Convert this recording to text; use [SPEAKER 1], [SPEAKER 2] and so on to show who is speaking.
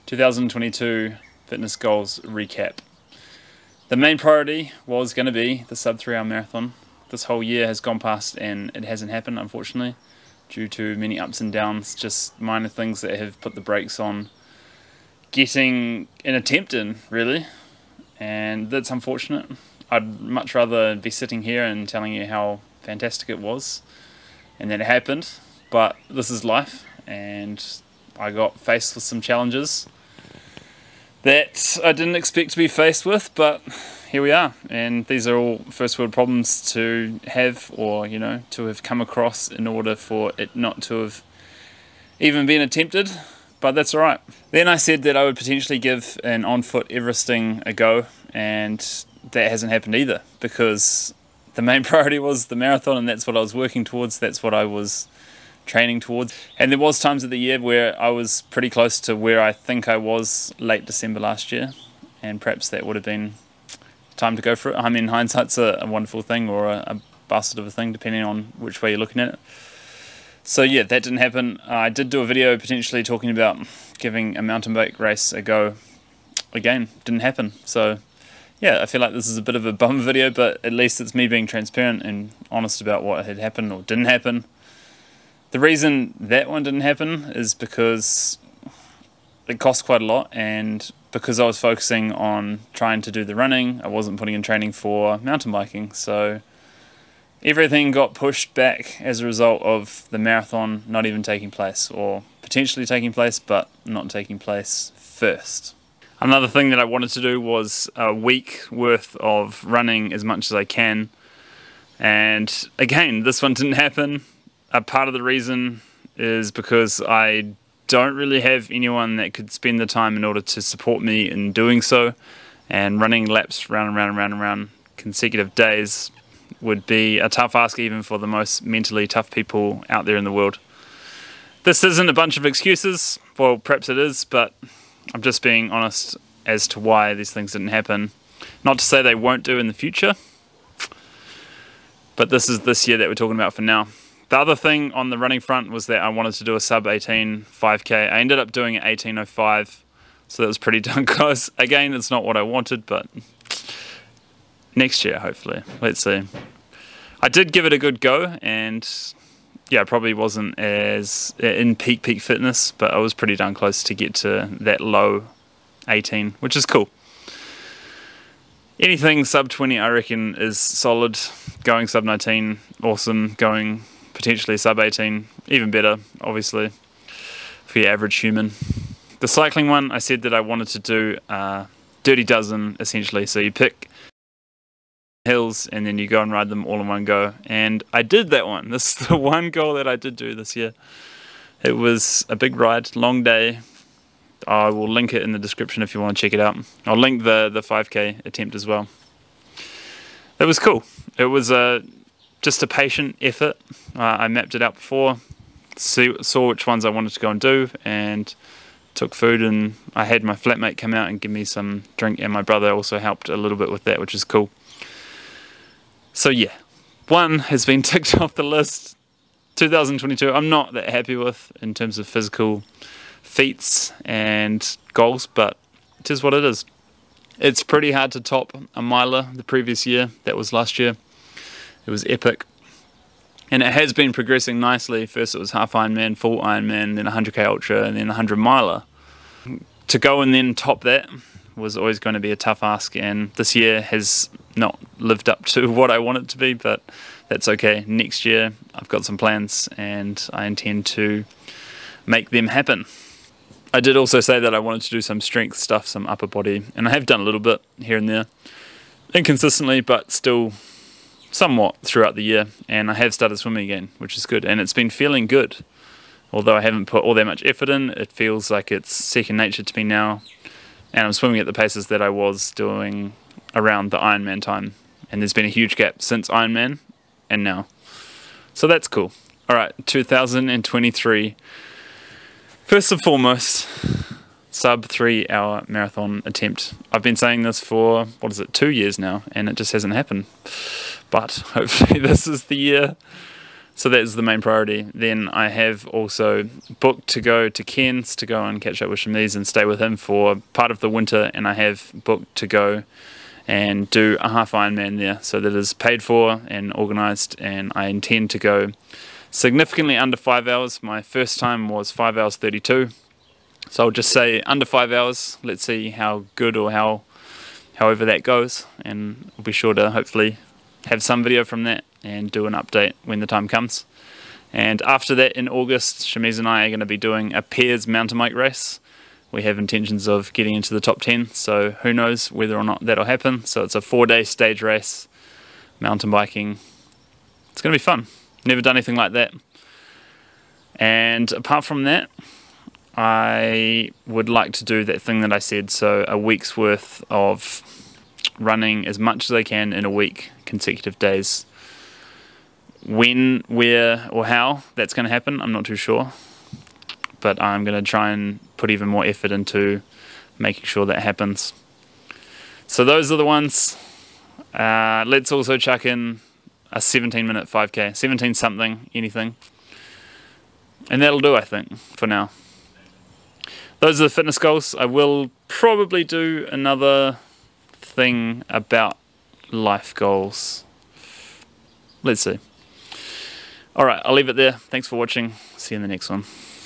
[SPEAKER 1] 2022 fitness goals recap. The main priority was going to be the sub 3 hour marathon. This whole year has gone past and it hasn't happened, unfortunately, due to many ups and downs, just minor things that have put the brakes on getting an attempt in, really, and that's unfortunate. I'd much rather be sitting here and telling you how fantastic it was and that it happened, but this is life, and I got faced with some challenges that I didn't expect to be faced with, but here we are, and these are all first world problems to have, or to have come across in order for it not to have even been attempted, but that's alright. Then I said that I would potentially give an on-foot Everesting a go, and that hasn't happened either, because the main priority was the marathon, and that's what I was working towards, that's what I was training towards. And there was times of the year where I was pretty close to where I think I was late December last year, and perhaps that would have been time to go for it. I mean, hindsight's a wonderful thing, or a bastard of a thing, depending on which way you're looking at it. So yeah, that didn't happen. I did do a video potentially talking about giving a mountain bike race a go. Again, didn't happen. So yeah, I feel like this is a bit of a bum video, but at least it's me being transparent and honest about what had happened or didn't happen. The reason that one didn't happen is because it cost quite a lot, and because I was focusing on trying to do the running, I wasn't putting in training for mountain biking. So everything got pushed back as a result of the marathon not even taking place, or potentially taking place but not taking place first. Another thing that I wanted to do was a week worth of running as much as I can, and again, this one didn't happen. A part of the reason is because I don't really have anyone that could spend the time in order to support me in doing so, and running laps round and round and round and round consecutive days would be a tough ask even for the most mentally tough people out there in the world. This isn't a bunch of excuses, well perhaps it is, but I'm just being honest as to why these things didn't happen. Not to say they won't do in the future, but this is this year that we're talking about for now. The other thing on the running front was that I wanted to do a sub 18 5k. I ended up doing an 18:05, so that was pretty darn close. Again, it's not what I wanted, but next year, hopefully. Let's see. I did give it a good go, and yeah, I probably wasn't as in peak fitness, but I was pretty darn close to get to that low 18, which is cool. Anything sub 20, I reckon, is solid. Going sub 19, awesome. Going potentially sub 18, even better, obviously, for your average human. The cycling one, I said that I wanted to do a dirty dozen, essentially. So you pick hills and then you go and ride them all in one go. And I did that one. This is the one goal that I did do this year. It was a big ride, long day. I will link it in the description if you want to check it out. I'll link the 5k attempt as well. It was cool. It was just a patient effort. I mapped it out before, saw which ones I wanted to go and do, and took food, and I had my flatmate come out and give me some drink, and my brother also helped a little bit with that, which is cool. So yeah, one has been ticked off the list. 2022 I'm not that happy with in terms of physical feats and goals, but it is what it is. It's pretty hard to top a miler the previous year. That was last year. It was epic, and it has been progressing nicely. First it was half Ironman, full Ironman, then 100k ultra, and then 100 miler. To go and then top that was always going to be a tough ask, and this year has not lived up to what I want it to be, but that's okay. Next year I've got some plans and I intend to make them happen. I did also say that I wanted to do some strength stuff, some upper body, and I have done a little bit here and there, inconsistently, but still somewhat throughout the year, and I have started swimming again, which is good, and it's been feeling good. Although I haven't put all that much effort in, it feels like it's second nature to me now, and I'm swimming at the paces that I was doing around the Ironman time, and there's been a huge gap since Ironman and now, so that's cool. Alright, 2023. First and foremost, sub 3 hour marathon attempt. I've been saying this for, 2 years now, and it just hasn't happened. But hopefully this is the year So that is the main priority. Then I have also booked to go to Cairns to go and catch up with Shamiz and stay with him for part of the winter, and I have booked to go and do a half Ironman there. So that is paid for and organised, and I intend to go significantly under 5 hours. My first time was 5 hours 32. So I'll just say under 5 hours. Let's see how good or however that goes, and I'll be sure to hopefully have some video from that and do an update when the time comes. And after that, in August, Shamiz and I are going to be doing a pairs mountain bike race. We have intentions of getting into the top 10, so who knows whether or not that'll happen. So it's a 4-day stage race, mountain biking. It's going to be fun. Never done anything like that. And apart from that, I would like to do that thing that I said, so a week's worth of running as much as I can in a week, consecutive days. When, where, or how that's going to happen, I'm not too sure. But I'm going to try and put even more effort into making sure that happens. So those are the ones. Let's also chuck in a 17-minute 5K, 17 something, anything. And that'll do, I think, for now. Those are the fitness goals. I will probably do another thing about life goals. Let's see. Alright, I'll leave it there. Thanks for watching. See you in the next one.